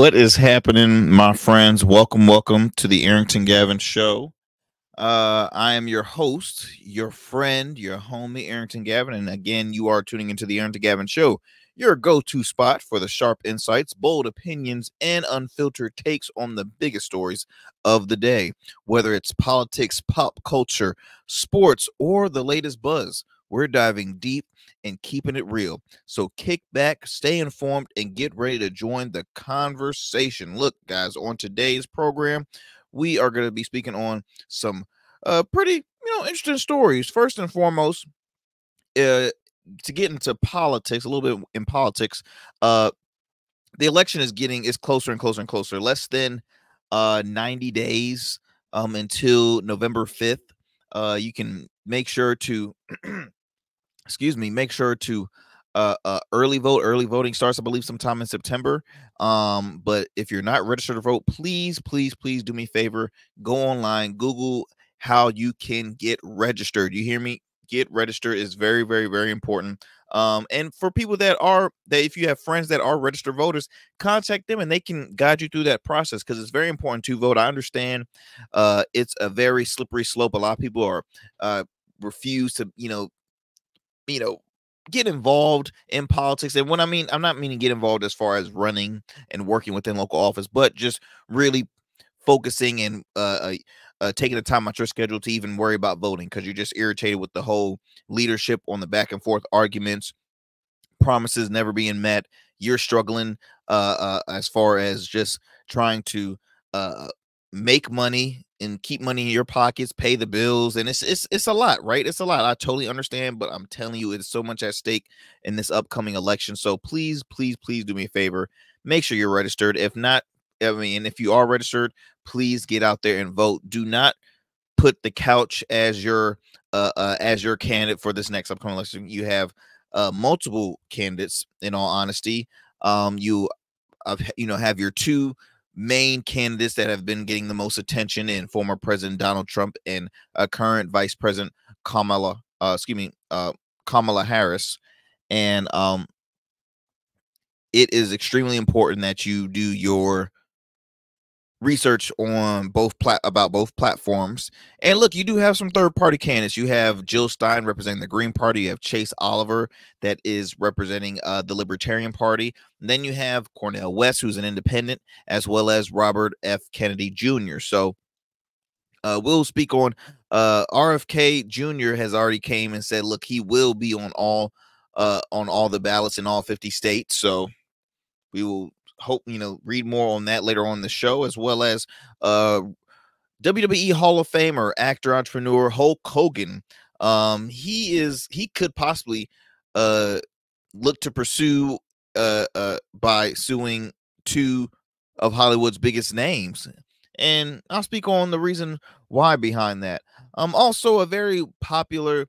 What is happening, my friends? Welcome to the Arrington Gavin show. I am your host, your friend, your homie, Arrington Gavin. And again, you are tuning into the Arrington Gavin show, your go-to spot for the sharp insights, bold opinions, and unfiltered takes on the biggest stories of the day. Whether it's politics, pop culture, sports, or the latest buzz, we're diving deep and keeping it real. So kick back, stay informed, and get ready to join the conversation. Look, guys, on today's program, we are going to be speaking on some pretty, interesting stories. First and foremost, to get into politics, a little bit in politics, the election is closer and closer and closer. Less than 90 days until November 5th. You can make sure to make sure to early vote. Early voting starts, I believe, sometime in September. But if you're not registered to vote, please do me a favor. Go online, Google how you can get registered. You hear me? Get registered is very, very, very important. And for people that if you have friends that are registered voters, contact them and they can guide you through that process, because it's very important to vote. I understand it's a very slippery slope. A lot of people are refuse to get involved in politics. And when I'm not meaning get involved as far as running and working within local office, but just really focusing and taking the time out your schedule to even worry about voting, because you're just irritated with the whole leadership on the back and forth arguments, promises never being met. You're struggling as far as just trying to make money and keep money in your pockets, pay the bills, and it's a lot, right? It's a lot. I totally understand, but I'm telling you, it's so much at stake in this upcoming election. So please do me a favor. Make sure you're registered. If not, if you are registered, please get out there and vote. Do not put the couch as your candidate for this next upcoming election. You have multiple candidates, in all honesty. You have your two main candidates that have been getting the most attention in former President Donald Trump and current Vice President Kamala Harris. And it is extremely important that you do your research on both platforms. And look, you do have some third-party candidates. You have Jill Stein representing the Green Party. You have Chase Oliver that is representing the Libertarian Party. And then you have Cornel West, who's an independent, as well as Robert F. Kennedy Jr. So we'll speak on RFK Jr. has already came and said, look, he will be on all the ballots in all 50 states. So we will read more on that later on in the show, as well as WWE Hall of Famer, actor, entrepreneur Hulk Hogan. He could possibly look to pursue by suing two of Hollywood's biggest names, and I'll speak on the reason why behind that. Also, a very popular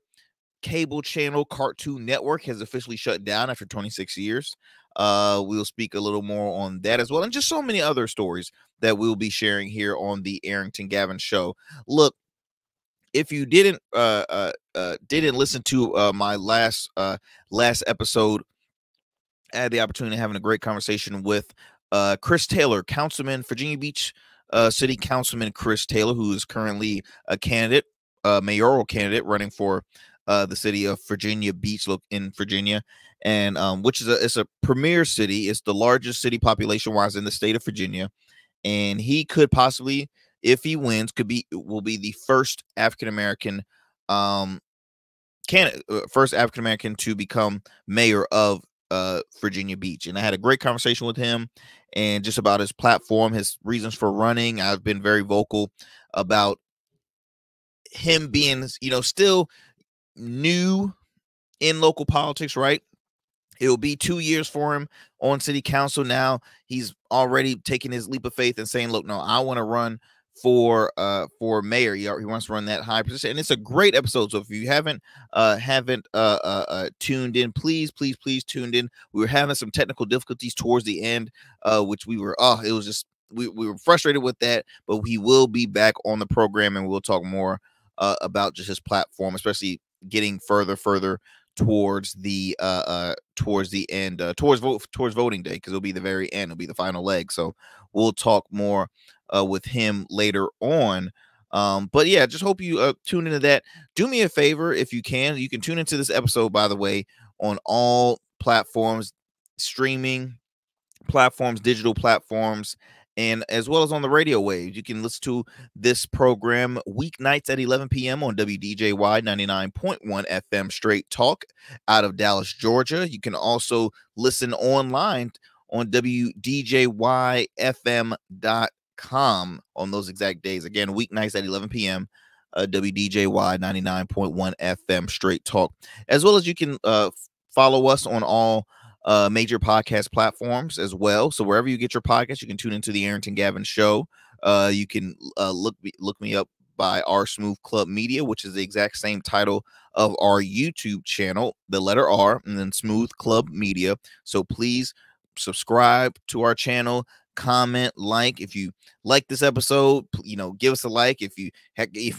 cable channel, Cartoon Network, has officially shut down after 26 years. We'll speak a little more on that as well, and just so many other stories that we'll be sharing here on the Arrington Gavin show. Look, if you didn't listen to my last episode, I had the opportunity of having a great conversation with Chris Taylor, councilman, Virginia Beach City Councilman Chris Taylor, who is currently a candidate, mayoral candidate, running for the city of Virginia Beach in Virginia, and which is it's a premier city. It's the largest city population wise in the state of Virginia, and he could possibly, if he wins, will be the first African American first African American to become mayor of Virginia Beach. And I had a great conversation with him and just about his platform, his reasons for running. I've been very vocal about him being, still new in local politics, right? It'll be 2 years for him on city council. Now he's already taking his leap of faith and saying, look, no, I want to run for mayor. He wants to run that high position, and it's a great episode. So if you haven't tuned in, please tune in. We were having some technical difficulties towards the end, which we were we were frustrated with that, but he will be back on the program, and we'll talk more about just his platform, especially getting further towards the end, towards voting day, because it'll be the very end, it'll be the final leg. So we'll talk more with him later on. But yeah, just hope you tune into that. Do me a favor, if you can tune into this episode, by the way, on all platforms, streaming platforms, digital platforms, and as well as on the radio waves. You can listen to this program weeknights at 11 p.m. on WDJY 99.1 FM Straight Talk out of Dallas, Georgia. You can also listen online on WDJYFM.com on those exact days. Again, weeknights at 11 p.m. WDJY 99.1 FM Straight Talk. As well as you can follow us on all major podcast platforms as well. So wherever you get your podcast, you can tune into the Arrington Gavin Show. You can look me up by R Smooth Club Media, which is the exact same title of our YouTube channel, the letter R and then Smooth Club Media. So please subscribe to our channel, comment, like. If you like this episode, give us a like. If you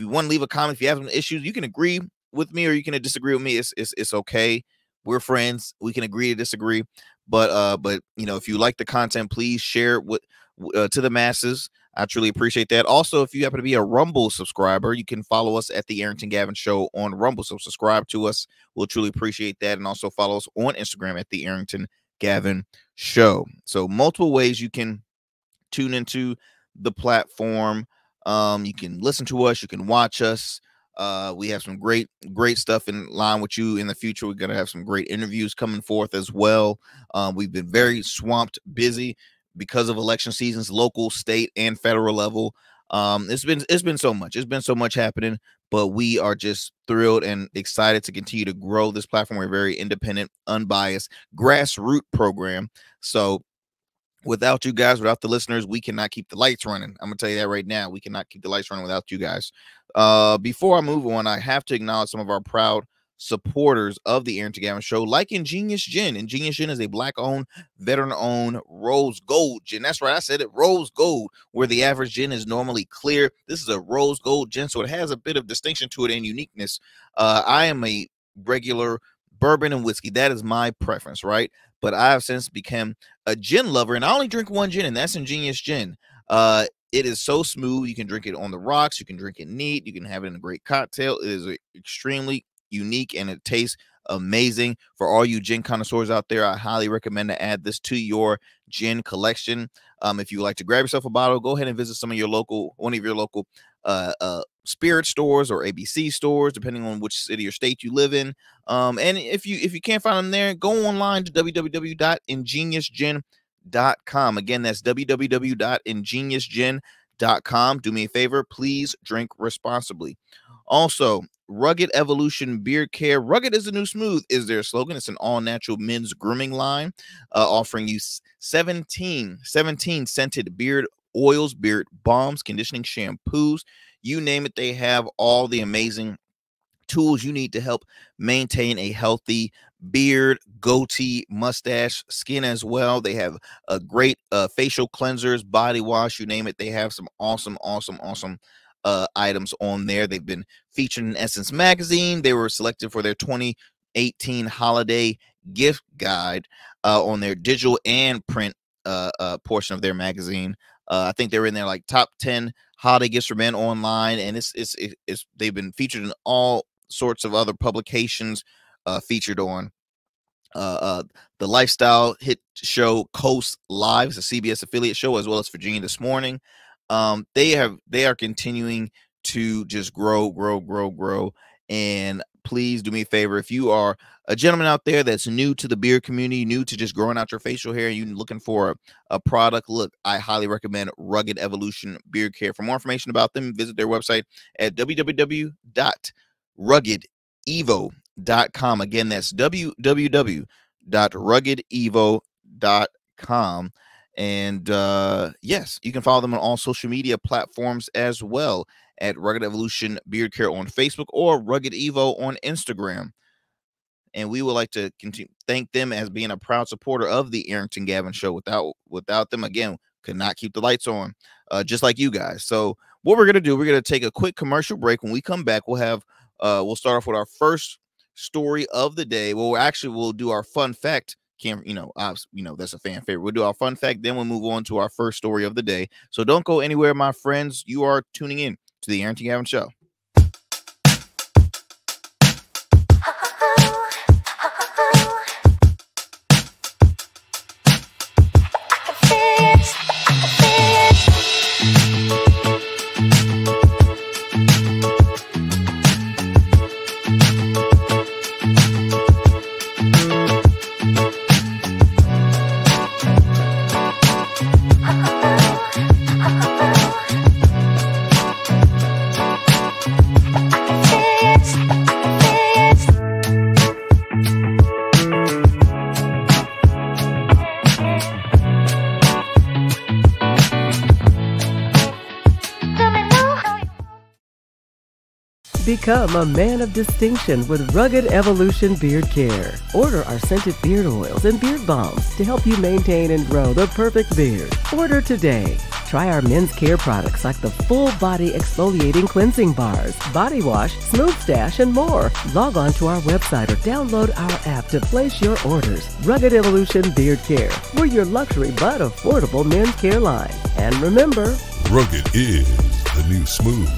want to leave a comment, if you have some issues, you can agree with me or you can disagree with me. It's okay. We're friends. We can agree to disagree, but if you like the content, please share it with to the masses. I truly appreciate that. Also, if you happen to be a Rumble subscriber, you can follow us at the Arrington Gavin Show on Rumble. So subscribe to us. We'll truly appreciate that. And also follow us on Instagram at the Arrington Gavin Show. So multiple ways you can tune into the platform. You can listen to us. You can watch us. We have some great stuff in line with you in the future. We're going to have some great interviews coming forth as well. We've been very swamped, busy because of election seasons, local, state, and federal level. It's been so much. It's been so much happening, but we are just thrilled and excited to continue to grow this platform. We're a very independent, unbiased, grassroots program. So without you guys, without the listeners, we cannot keep the lights running. I'm gonna tell you that right now. We cannot keep the lights running without you guys. Before I move on, I have to acknowledge some of our proud supporters of the Arrington Gavin Show, like Ingenious Gin. Ingenious Gin is a Black-owned, veteran-owned rose gold gin. That's right, I said it, rose gold, where the average gin is normally clear. This is a rose gold gin, so it has a bit of distinction to it and uniqueness. I am a regular bourbon and whiskey. That is my preference, right? But I have since become a gin lover, and I only drink one gin, and that's Ingenious Gin. It is so smooth. You can drink it on the rocks. You can drink it neat. You can have it in a great cocktail. It is extremely unique, and it tastes amazing. For all you gin connoisseurs out there, I highly recommend to add this to your gin collection. If you would like to grab yourself a bottle, go ahead and visit one of your local spirit stores or ABC stores, depending on which city or state you live in. And if you can't find them there, go online to www.ingeniousgin.com. Again, that's www.ingeniousgin.com. Do me a favor, please drink responsibly. Also, Rugged Evolution Beard Care. Rugged is the new smooth is their slogan. It's an all-natural men's grooming line, offering you 17 scented beard oils, beard balms, conditioning shampoos. You name it, they have all the amazing tools you need to help maintain a healthy beard, goatee, mustache, skin as well. They have a great facial cleansers, body wash, you name it. They have some awesome items on there. They've been featured in Essence magazine. They were selected for their 2018 holiday gift guide on their digital and print portion of their magazine. I think they were in there like top 10 holiday gifts for men online, and they've been featured in all sorts of other publications, featured on the lifestyle hit show Coast Live, a CBS affiliate show, as well as Virginia This Morning. They are continuing to just grow. And please do me a favor, if you are a gentleman out there that's new to the beard community, new to just growing out your facial hair, and you're looking for a product, look, I highly recommend Rugged Evolution Beard Care. For more information about them, visit their website at www.ruggedevo.com. Again, that's www.ruggedevo.com. And yes, you can follow them on all social media platforms as well, at Rugged Evolution Beard Care on Facebook or Rugged Evo on Instagram. And we would like to thank them as being a proud supporter of the Arrington Gavin Show. Without them, again, could not keep the lights on, just like you guys. So what we're going to do, we're going to take a quick commercial break. When we come back, we'll start off with our first story of the day. Well, actually, we'll do our fun fact. That's a fan favorite. We'll do our fun fact, then we'll move on to our first story of the day. So don't go anywhere, my friends. You are tuning in to the Arrington Gavin Show. Become a man of distinction with Rugged Evolution Beard Care. Order our scented beard oils and beard balms to help you maintain and grow the perfect beard. Order today. Try our men's care products like the full body exfoliating cleansing bars, body wash, smooth stash, and more. Log on to our website or download our app to place your orders. Rugged Evolution Beard Care. We're your luxury but affordable men's care line. And remember, rugged is the new smooth.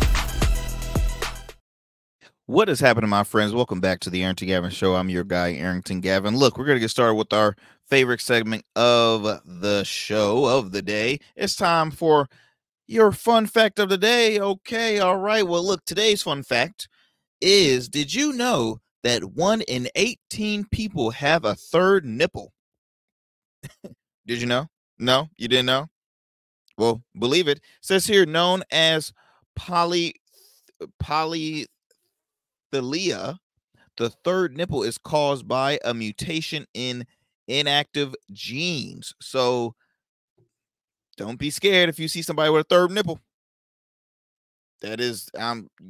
What is happening, my friends? Welcome back to the Arrington Gavin Show. I'm your guy, Arrington Gavin. Look, we're going to get started with our favorite segment of the show of the day. It's time for your fun fact of the day. Okay, all right. Well, look, today's fun fact is, did you know that 1 in 18 people have a third nipple? Did you know? No, you didn't know? Well, believe it. It says here, known as polythilia, the third nipple is caused by a mutation in inactive genes. So don't be scared if you see somebody with a third nipple. That is,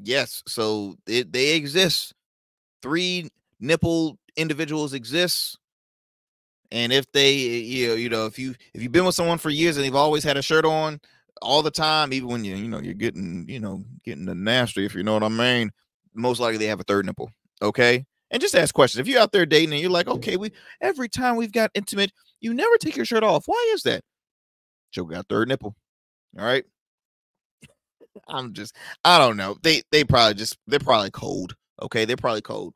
yes. So they exist. 3 nipple individuals exist. And if they, if you've been with someone for years and they've always had a shirt on all the time, even when you're getting the nasty, if you know what I mean, most likely they have a third nipple. Okay. And just ask questions. If you're out there dating and you're like, okay, every time we've got intimate, you never take your shirt off. Why is that? Joe got third nipple. All right. I don't know. They're probably cold. Okay. They're probably cold.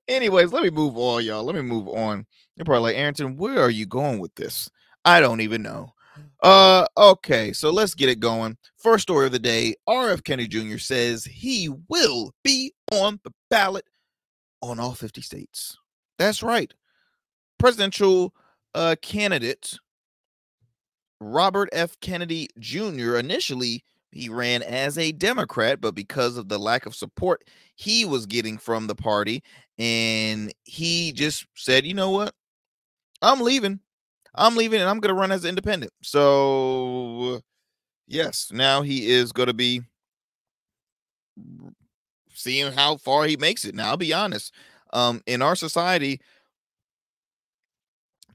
Anyways, let me move on, y'all. Let me move on. You're probably like, Arrington, where are you going with this? I don't even know. Okay, so let's get it going. First story of the day, RFK Jr. says he will be on the ballot on all 50 states. That's right. Presidential candidate Robert F. Kennedy Jr. initially he ran as a Democrat, but because of the lack of support he was getting from the party, and he just said, you know what? I'm leaving and I'm going to run as an independent. So yes, now he is going to be seeing how far he makes it. Now, I'll be honest. In our society,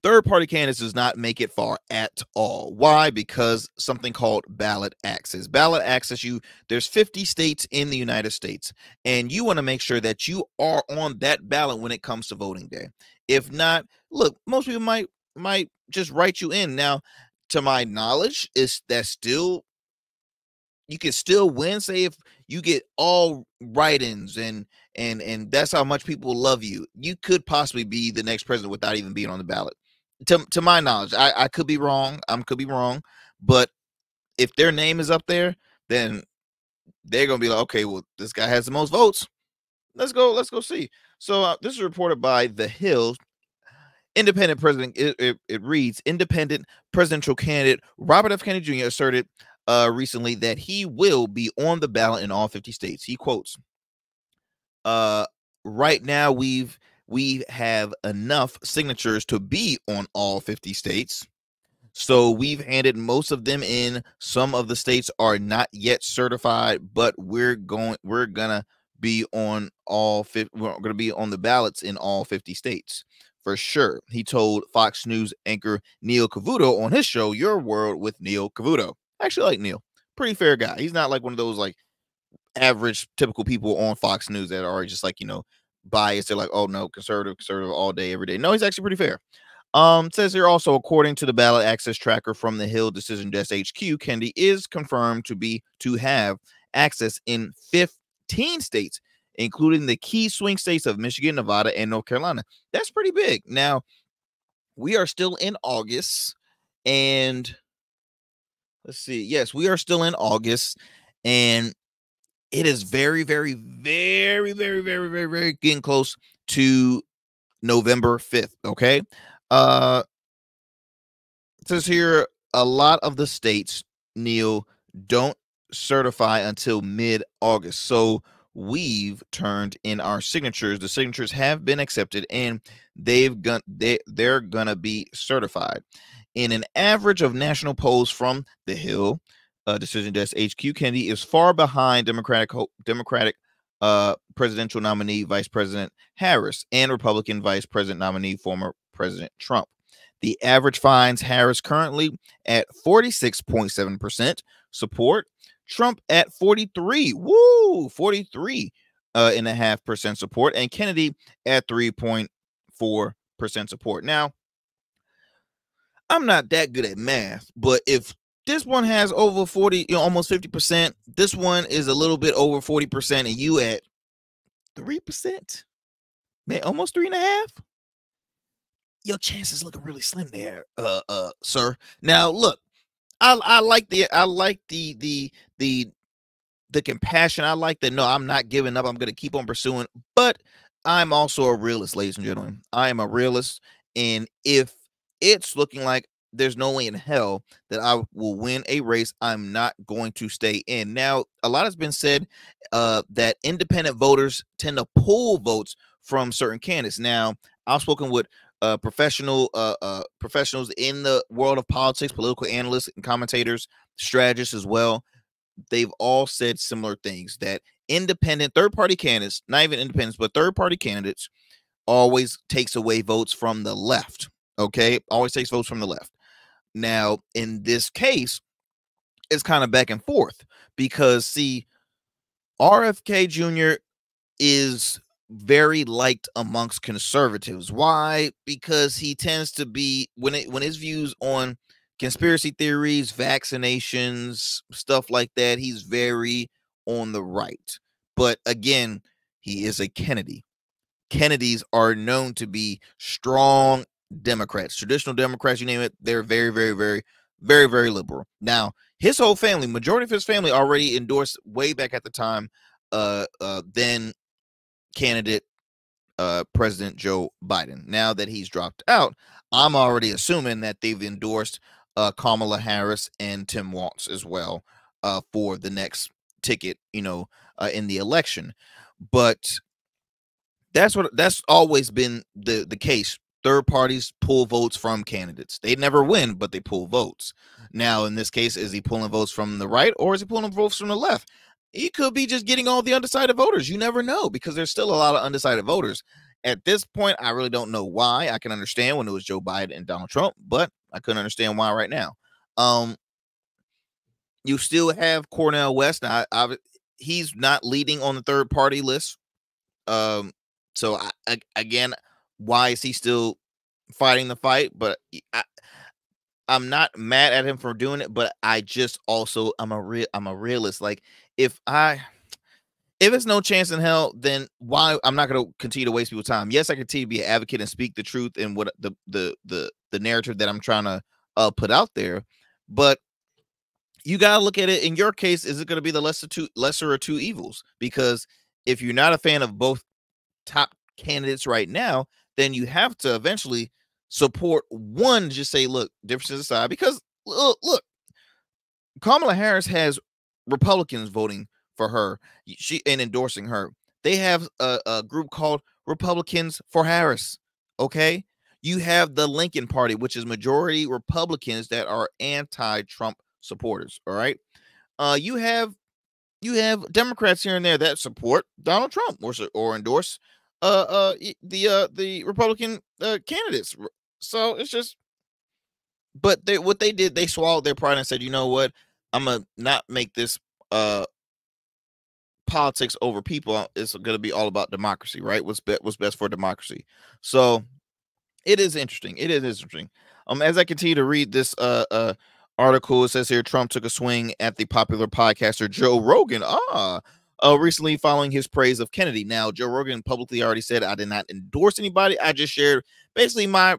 third-party candidates does not make it far at all. Why? Because something called ballot access. Ballot access, there's 50 states in the United States, and you want to make sure that you are on that ballot when it comes to voting day. If not, look, most people might just write you in. Now, to my knowledge, is that still you can still win. Say if you get all write-ins and that's how much people love you, you could possibly be the next president without even being on the ballot. To my knowledge, I could be wrong. Could be wrong, but if their name is up there, then they're gonna be like, okay, well, this guy has the most votes. Let's go see. So this is reported by The Hill. Independent president. It reads, independent presidential candidate Robert F. Kennedy Jr. asserted recently that he will be on the ballot in all 50 states. He quotes, right now we have enough signatures to be on all 50 states. So we've handed most of them in. Some of the states are not yet certified, but we're gonna be on all 50. We're gonna be on the ballots in all 50 states for sure. He told Fox News anchor Neil Cavuto on his show Your World with Neil Cavuto. I actually like Neil. Pretty fair guy. He's not like one of those like average typical people on Fox News that are just like, you know, biased. They're like, oh no, conservative all day, every day. No, he's actually pretty fair. It says here also, according to the ballot access tracker from the Hill Decision Desk HQ, Kennedy is confirmed to have access in 15 states, including the key swing states of Michigan, Nevada, and North Carolina. That's pretty big. Now, we are still in August, and let's see. Yes, we are still in August, and it is very, very, very, very, very, very, very getting close to November 5th. Okay. It says here a lot of the states, Neil, don't certify until mid-August. So we've turned in our signatures. The signatures have been accepted, and they're gonna be certified. In an average of national polls from the Hill Decision Desk HQ, Kennedy is far behind Democratic presidential nominee Vice President Harris and Republican Vice President nominee former President Trump. The average finds Harris currently at 46.7% support, Trump at 43.5% support, and Kennedy at 3.4% support. Now, I'm not that good at math, but if this one has over 40, almost 50%, this one is a little bit over 40%, and you at 3%, man, almost 3.5%. Your chances looking really slim there, sir. Now, look, I like the compassion. I like that. No, I'm not giving up. I'm going to keep on pursuing. But I'm also a realist, ladies and gentlemen. I am a realist, and if it's looking like there's no way in hell that I will win a race, I'm not going to stay in. Now, a lot has been said that independent voters tend to pull votes from certain candidates. Now, I've spoken with professionals in the world of politics, political analysts and commentators, strategists as well. They've all said similar things, that independent third-party candidates, not even independents, but third-party candidates, always takes away votes from the left. Okay, always takes votes from the left. Now, in this case, it's kind of back and forth because, see, RFK Jr. is very liked amongst conservatives. Why? Because he tends to be, when his views on conspiracy theories, vaccinations, stuff like that, he's very on the right. But again, he is a Kennedy. Kennedys are known to be strong Democrats, traditional Democrats, you name it. They're very, very, very, very, very liberal. Now, his whole family, majority of his family already endorsed way back at the time, then candidate President Joe Biden. Now that he's dropped out, I'm already assuming that they've endorsed Kamala Harris and Tim Walz as well for the next ticket, in the election. But that's always been the case. Third parties pull votes from candidates. They never win, but they pull votes. Now, in this case, is he pulling votes from the right or is he pulling votes from the left? He could be just getting all the undecided voters. You never know, because there's still a lot of undecided voters. At this point, I really don't know why. I can understand when it was Joe Biden and Donald Trump, but I couldn't understand why right now. You still have Cornel West. Now, he's not leading on the third party list. So again, why is he still fighting the fight? But I'm not mad at him for doing it, but I just also I'm a realist. Like, if it's no chance in hell, then why? I'm not going to continue to waste people's time. Yes, I continue to be an advocate and speak the truth and what the narrative that I'm trying to put out there, but you got to look at it. In your case, is it going to be the lesser of two evils? Because if you're not a fan of both top candidates right now, then you have to eventually support one. Just say, look, differences aside, because look, Kamala Harris has Republicans voting for her, and endorsing her. They have a group called Republicans for Harris. Okay, you have the Lincoln Party, which is majority Republicans that are anti-Trump supporters. All right, you have Democrats here and there that support Donald Trump or endorse the Republican candidates. So it's just, but what they did, they swallowed their pride and said, you know what, I'm gonna not make this politics over people. It's going to be all about democracy, right? What's best for democracy. So it is interesting. It is interesting. As I continue to read this article, it says here Trump took a swing at the popular podcaster Joe Rogan. Recently following his praise of Kennedy. Now, Joe Rogan publicly already said, I did not endorse anybody. I just shared basically my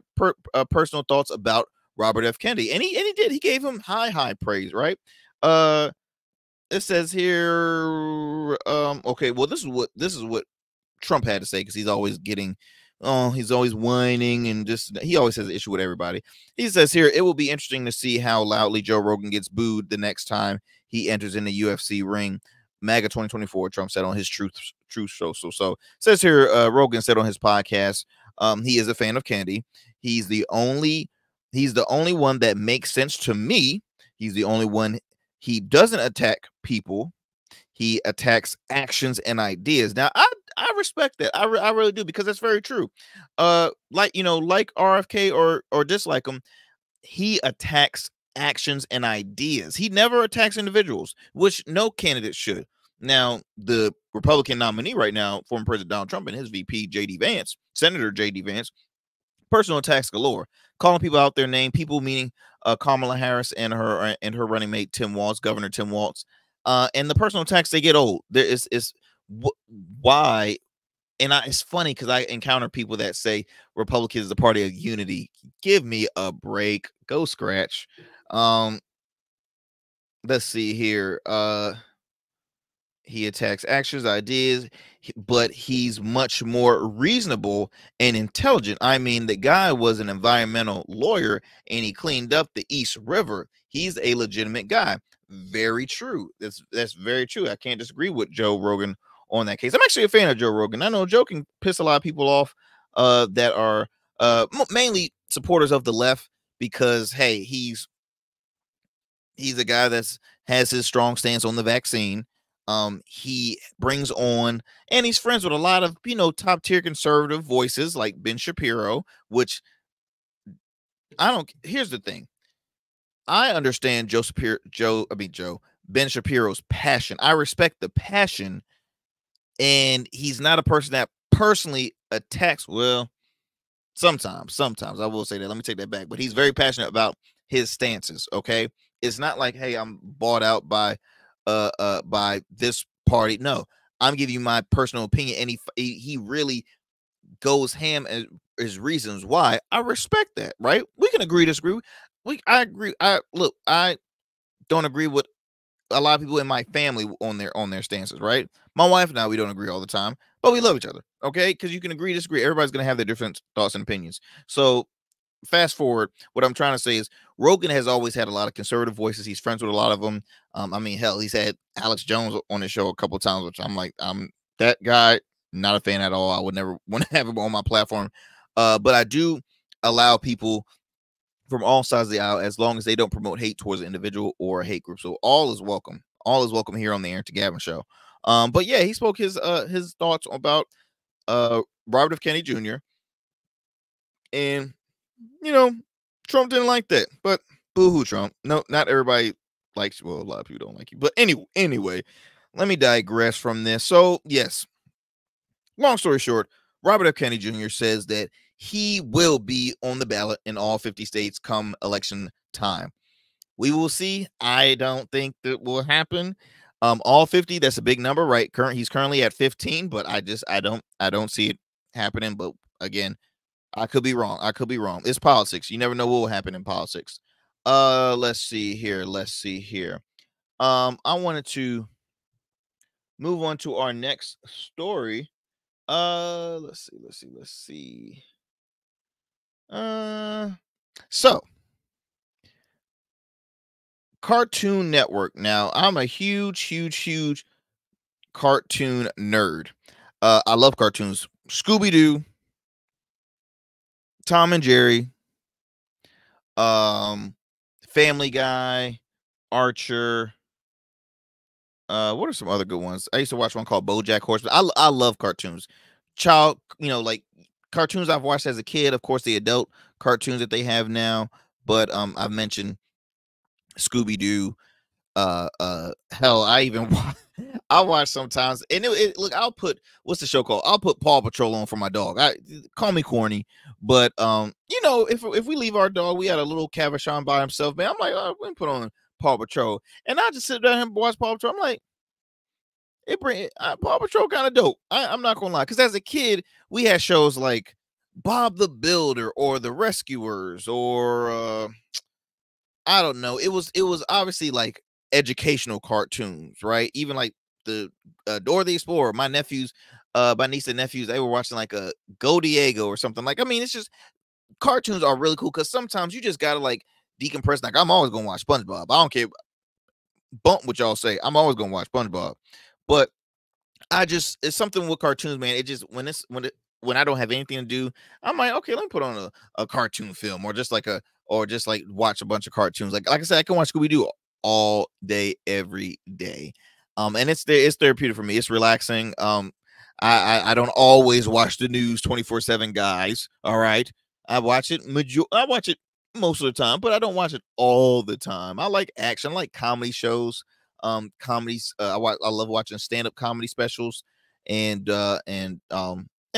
personal thoughts about Robert F. Kennedy. And he did. He gave him high praise, right? It says here, okay, well, this is what Trump had to say, because he's always whining, and just he always has an issue with everybody. He says here, it will be interesting to see how loudly Joe Rogan gets booed the next time he enters in the UFC ring. MAGA 2024, Trump said on his truth show. So says here, Rogan said on his podcast, he is a fan of Kennedy. He's the only one that makes sense to me. He's the only one. He doesn't attack people. He attacks actions and ideas. Now, I respect that. I really do, because that's very true. Like RFK or dislike him, he attacks actions and ideas. He never attacks individuals, which no candidate should. Now, the Republican nominee right now, former President Donald Trump, and his VP, Senator J.D. Vance, personal attacks galore, calling people out their name, people meaning Kamala Harris and her running mate, Governor Tim Walz. And the personal attacks, they get old. There is why. And it's funny because I encounter people that say Republicans is the party of unity. Give me a break. Go scratch. Let's see here. He attacks actions, ideas, but he's much more reasonable and intelligent. I mean, the guy was an environmental lawyer and he cleaned up the East River. He's a legitimate guy. Very true. That's very true. I can't disagree with Joe Rogan on that case. I'm actually a fan of Joe Rogan. I know Joe can piss a lot of people off that are mainly supporters of the left, because hey, he's a guy that's has his strong stance on the vaccine. He brings on, and he's friends with a lot of top tier conservative voices like Ben Shapiro, which here's the thing. I understand Ben Shapiro's passion. I respect the passion, and he's not a person that personally attacks. Well, sometimes I will say that. Let me take that back. But he's very passionate about his stances. Okay, it's not like, hey, I'm bought out by this party. No, I'm giving you my personal opinion, and he really goes ham and his reasons why. I respect that, right? We can agree, disagree. I agree. I don't agree with a lot of people in my family on their stances, right? My wife and I, we don't agree all the time, but we love each other, okay? Because you can agree, disagree. Everybody's gonna have their different thoughts and opinions. So fast forward, what I'm trying to say is Rogan has always had a lot of conservative voices. He's friends with a lot of them. I mean, hell, he's had Alex Jones on his show a couple of times, which I'm like, that guy, not a fan at all. I would never want to have him on my platform. But I do allow people from all sides of the aisle, as long as they don't promote hate towards an individual or a hate group. So all is welcome. All is welcome here on the Arrington Gavin show. But yeah, he spoke his thoughts about Robert F. Kennedy Jr. And Trump didn't like that, but boo-hoo, Trump. No, not everybody likes you. Well, a lot of people don't like you. But anyway, let me digress from this. So yes, long story short, Robert F. Kennedy Jr. says that he will be on the ballot in all 50 states come election time. We will see. I don't think that will happen. All 50, that's a big number, right? He's currently at 15, but I don't see it happening. But again, I could be wrong. It's politics. You never know what will happen in politics. Let's see here. I wanted to move on to our next story. Let's see. So Cartoon Network. Now, I'm a huge cartoon nerd. I love cartoons. Scooby-Doo, Tom and Jerry, Family Guy, Archer. What are some other good ones? I used to watch one called BoJack Horseman. I love cartoons. Like cartoons I've watched as a kid. Of course, the adult cartoons that they have now. But I've mentioned Scooby-Doo. hell, I watch sometimes, and look, I'll put, what's the show called? I'll put Paw Patrol on for my dog. Call me corny, but you know, if we leave our dog, we had a little Cavachon by himself, man. I'm like, oh, we put on Paw Patrol, and I just sit down and watch Paw Patrol. I'm like, Paw Patrol kind of dope. I'm not gonna lie, because as a kid, we had shows like Bob the Builder or The Rescuers, or I don't know. It was obviously like educational cartoons, right? Even like the Dora the Explorer. My nephews, my niece and nephews, they were watching like a Go Diego or something. Like, I mean, it's just, cartoons are really cool because sometimes you just gotta like decompress. Like, I'm always gonna watch SpongeBob. I don't care, bump what y'all say. I'm always gonna watch SpongeBob. But it's something with cartoons, man. It just, when I don't have anything to do, I'm like, okay, let me put on a cartoon film, or just like watch a bunch of cartoons. Like I said, I can watch Scooby Doo all day, every day. And it's therapeutic for me. It's relaxing. I don't always watch the news 24/7, guys. All right, I watch it most of the time, but I don't watch it all the time. I like action. I like comedy shows. Comedies. I love watching stand-up comedy specials, and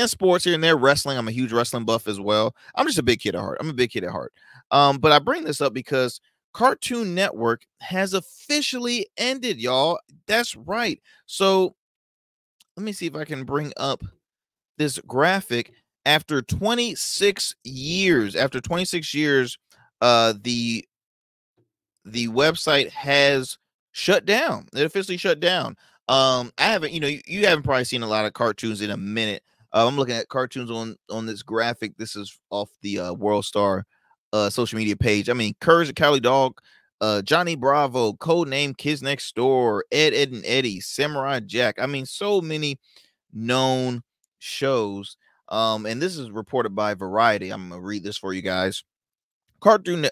sports here and there. Wrestling. I'm a huge wrestling buff as well. I'm just a big kid at heart. But I bring this up because Cartoon Network has officially ended, y'all. That's right. So let me see if I can bring up this graphic. After 26 years, the website has shut down. It officially shut down. I haven't, you haven't probably seen a lot of cartoons in a minute. I'm looking at cartoons on this graphic. This is off the World Star social media page. I mean, Courage the Cowardly Dog, Johnny Bravo, Codename Kids Next Door, Ed, and Eddie, Samurai Jack. I mean, so many known shows. And this is reported by Variety. I'm gonna read this for you guys. Cartoon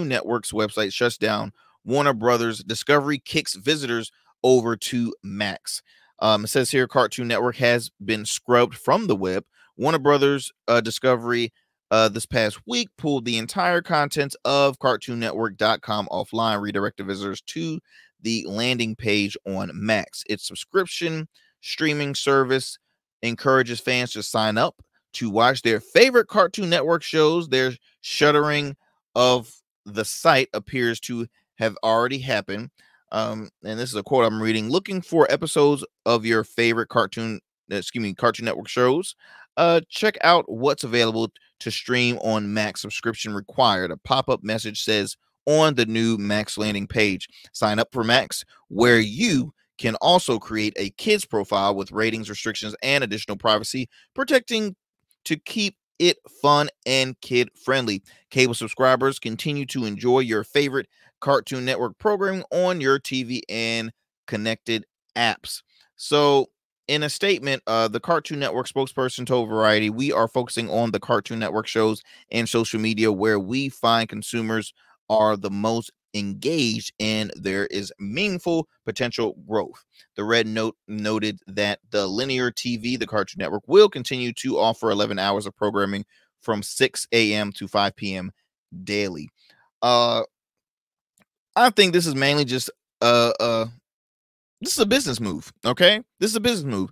Network's website shuts down. Warner Brothers Discovery kicks visitors over to Max. It says here Cartoon Network has been scrubbed from the web. Warner Brothers Discovery this past week pulled the entire contents of CartoonNetwork.com offline, redirected visitors to the landing page on Max. Its subscription streaming service encourages fans to sign up to watch their favorite Cartoon Network shows. Their shuttering of the site appears to have already happened. And this is a quote I'm reading. Looking for episodes of your favorite Cartoon Network shows? Check out what's available to stream on Max. Subscription required. A pop-up message says on the new Max landing page. Sign up for Max, where you can also create a kids profile with ratings, restrictions, and additional privacy protecting to keep it fun and kid friendly. Cable subscribers continue to enjoy your favorite Cartoon Network programming on your TV and connected apps. So in a statement, the Cartoon Network spokesperson told Variety, "We are focusing on the Cartoon Network shows and social media where we find consumers are the most engaged and there is meaningful potential growth." The Red Note noted that the linear TV, the Cartoon Network, will continue to offer 11 hours of programming from 6 a.m. to 5 p.m. daily. I think this is mainly just this is a business move. Okay, this is a business move.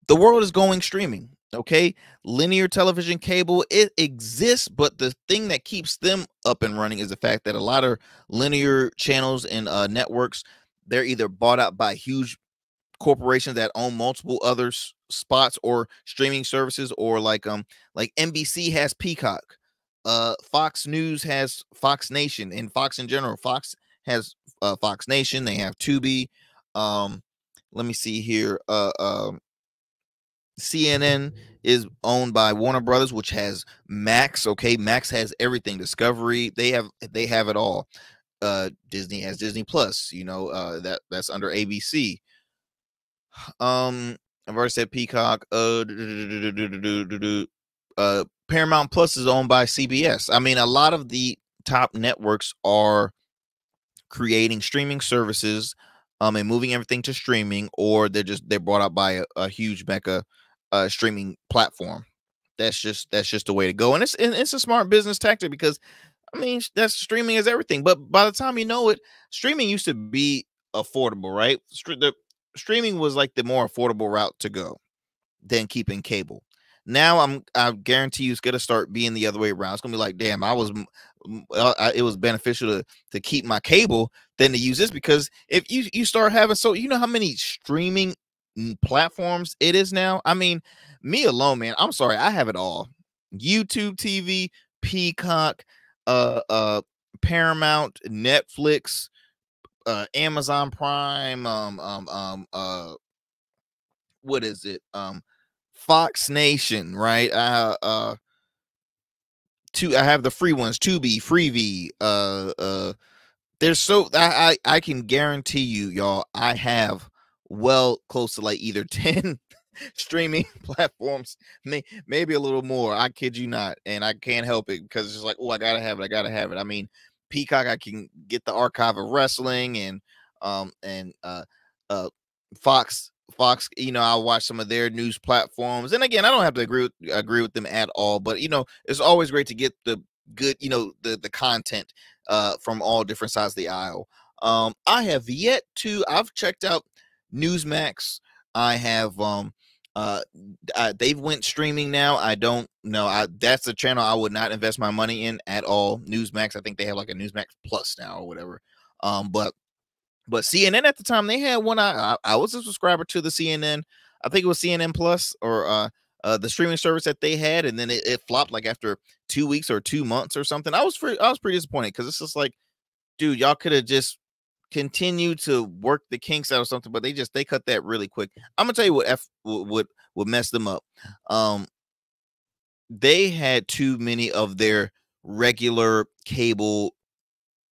The world is going streaming. Okay, linear television, cable, it exists, but the thing that keeps them up and running is the fact that a lot of linear channels and networks, they're either bought out by huge corporations that own multiple other spots or streaming services, or like NBC has Peacock, Fox News has Fox Nation, and Fox in general. Fox has Fox Nation. They have Tubi. Let me see here. CNN is owned by Warner Brothers, which has Max. Okay, Max has everything. Discovery, they have it all. Disney has Disney Plus. That's under ABC. I've already said Peacock. Paramount Plus is owned by CBS. I mean, a lot of the top networks are creating streaming services and moving everything to streaming, or they're brought out by a huge mega streaming platform. That's just the way to go, and it's a smart business tactic, because I mean, that's streaming is everything. But by the time you know it, streaming used to be affordable, right? The streaming was like the more affordable route to go than keeping cable. Now I guarantee you it's gonna start being the other way around. It's gonna be like, damn, it was beneficial to keep my cable than to use this, because if you start having, so you know how many streaming platforms it is now. I mean, me alone, man. I'm sorry, I have it all: YouTube TV, Peacock, Paramount, Netflix, Amazon Prime, what is it? Fox Nation, right? I have the free ones, Tubi, Freevee. There's I can guarantee you, y'all, I have well close to like either 10 streaming platforms, maybe a little more. I kid you not, and I can't help it because it's just like, oh, I gotta have it. I mean, Peacock, I can get the archive of wrestling, and Fox, you know, I'll watch some of their news platforms. And again, I don't have to agree with them at all, but you know, it's always great to get the good, you know, the content from all different sides of the aisle. I have yet to, I've checked out Newsmax. I have they've went streaming now. I don't know. That's a channel I would not invest my money in at all. Newsmax, I think they have like a Newsmax Plus now or whatever. But CNN at the time, they had one. I was a subscriber to the CNN. I think it was CNN Plus, or the streaming service that they had, and then it flopped like after 2 weeks or 2 months or something. I was pretty disappointed, because it's just like, dude, y'all could have just continued to work the kinks out or something, but they cut that really quick. I'm gonna tell you what messed them up. They had too many of their regular cable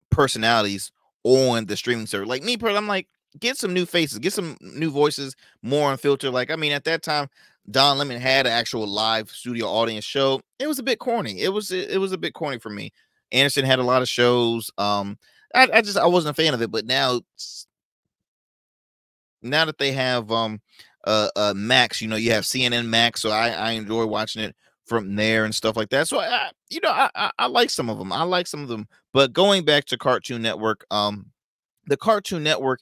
personalities on the streaming service. Like me, I'm like, get some new faces, get some new voices, more unfiltered. Like, I mean, at that time, Don Lemon had an actual live studio audience show. It was a bit corny. It was a bit corny for me. Anderson had a lot of shows. I wasn't a fan of it. But now that they have Max, you know, you have CNN Max, so I enjoy watching it from there and stuff like that. So I like some of them. But going back to Cartoon Network, the Cartoon Network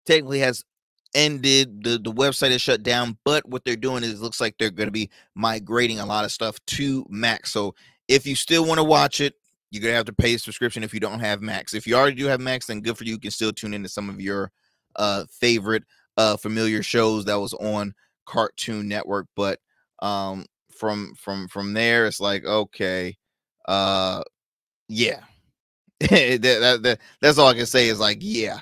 technically has ended. The website is shut down, but what they're doing is, it looks like they're going to be migrating a lot of stuff to Max. So if you still want to watch it, you're gonna have to pay a subscription if you don't have Max. If you already do have Max, then good for you. You can still tune into some of your favorite familiar shows that was on Cartoon Network. But from there, it's like, okay, yeah. That's all I can say is like, yeah,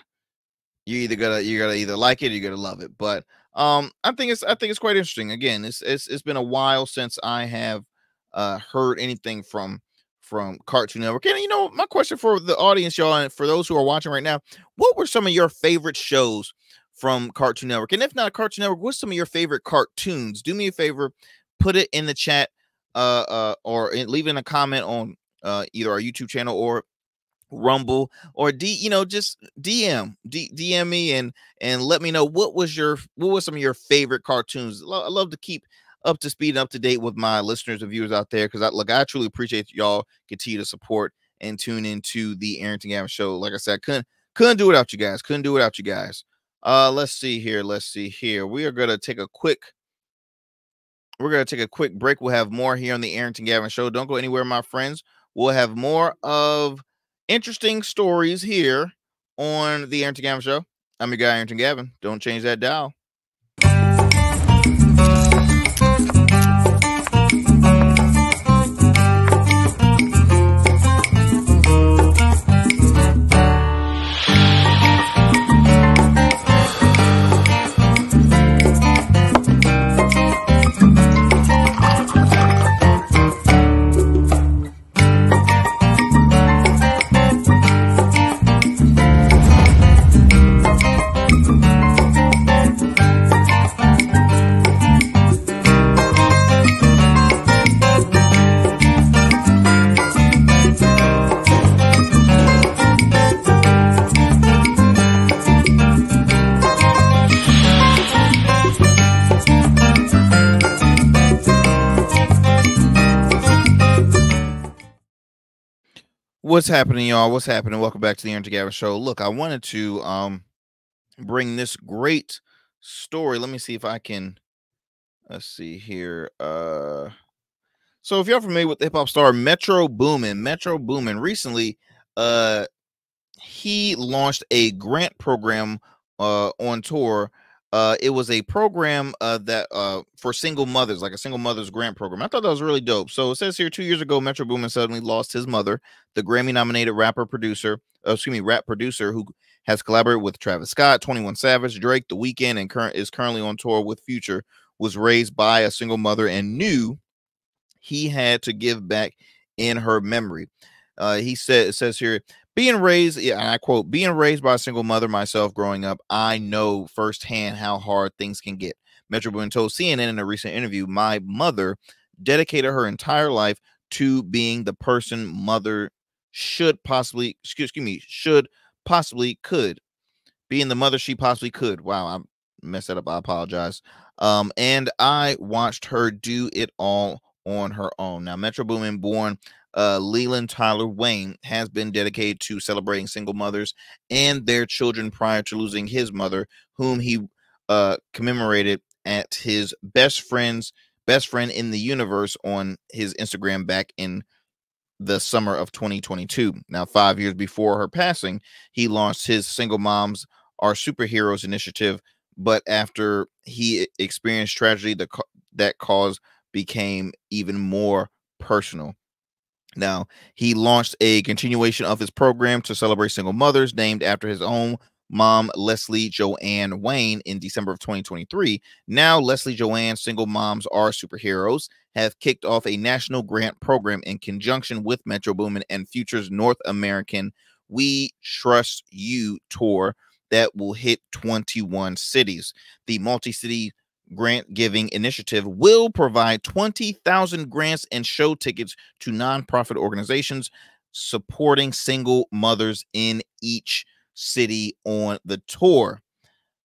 you're gonna either like it or you're gonna love it. But I think it's quite interesting. Again, it's been a while since I have heard anything from Cartoon Network. And you know, my question for the audience, y'all, and for those who are watching right now, what were some of your favorite shows from Cartoon Network? And if not Cartoon Network, what's some of your favorite cartoons? Do me a favor, put it in the chat, or leave it in a comment on either our YouTube channel or Rumble, or just DM me and let me know what was some of your favorite cartoons. I love to keep up to speed and up to date with my listeners and viewers out there, because I truly appreciate y'all continue to support and tune into the Arrington Gavin Show. Like I said, couldn't do it without you guys. Let's see here. We're gonna take a quick break. We'll have more here on the Arrington Gavin Show. Don't go anywhere, my friends. We'll have more of interesting stories here on the Arrington Gavin Show. I'm your guy, Arrington Gavin. Don't change that dial. What's happening, y'all? What's happening? Welcome back to the Arrington Gavin Show. Look, I wanted to bring this great story. Let me see if I can. Let's see here. So if you're familiar with the hip hop star Metro Boomin recently, he launched a grant program on tour. It was a program that for single mothers, like a single mothers grant program. I thought that was really dope. So it says here 2 years ago, Metro Boomin suddenly lost his mother, the Grammy-nominated rap producer who has collaborated with Travis Scott, 21 Savage, Drake, The Weeknd, and is currently on tour with Future. Was raised by a single mother and knew he had to give back in her memory. It says here, being raised, and I quote, being raised by a single mother myself growing up, I know firsthand how hard things can get. Metro Boomin told CNN in a recent interview, my mother dedicated her entire life to being the person mother should possibly could. Being the mother she possibly could. Wow, I messed that up. I apologize. And I watched her do it all on her own. Now, Metro Boomin, born Leland Tyler Wayne, has been dedicated to celebrating single mothers and their children prior to losing his mother, whom he commemorated at his best friend in the universe on his Instagram back in the summer of 2022. Now, 5 years before her passing, he launched his Single Moms Are Superheroes initiative, but after he experienced tragedy, that cause became even more personal. Now, he launched a continuation of his program to celebrate single mothers named after his own mom, Leslie Joanne Wayne, in December of 2023. Now, Leslie Joanne Single Moms Are Superheroes have kicked off a national grant program in conjunction with Metro Boomin and Future's North American We Trust You tour that will hit 21 cities. The multi-city grant giving initiative will provide 20,000 grants and show tickets to nonprofit organizations supporting single mothers in each city on the tour.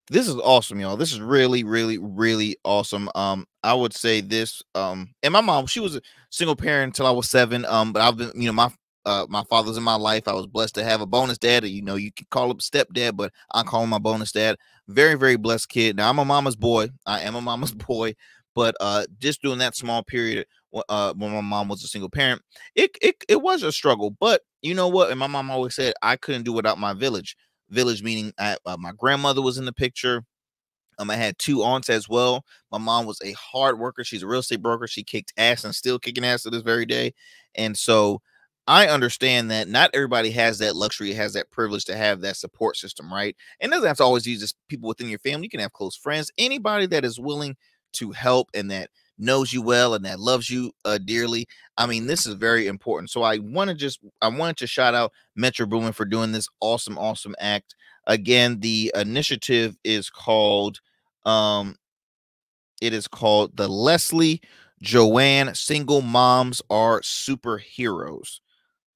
This is awesome, y'all. This is really, really, really awesome. I would say this. And my mom, she was a single parent until I was 7. But I've been, my father's in my life. I was blessed to have a bonus dad. You can call him stepdad, but I call him my bonus dad. Very, very blessed kid. Now I'm a mama's boy. I am a mama's boy, but just during that small period when my mom was a single parent, it was a struggle. But you know what? And my mom always said I couldn't do without my village. Village meaning my grandmother was in the picture. I had 2 aunts as well. My mom was a hard worker. She's a real estate broker. She kicked ass and still kicking ass to this very day. And so I understand that not everybody has that luxury, has that privilege to have that support system, right? And it doesn't have to always use just people within your family. You can have close friends, anybody that is willing to help and that knows you well and that loves you dearly. I mean, this is very important. So I wanted to shout out Metro Boomin for doing this awesome act. Again, the initiative is called the Leslie Joanne Single Moms Are Superheroes.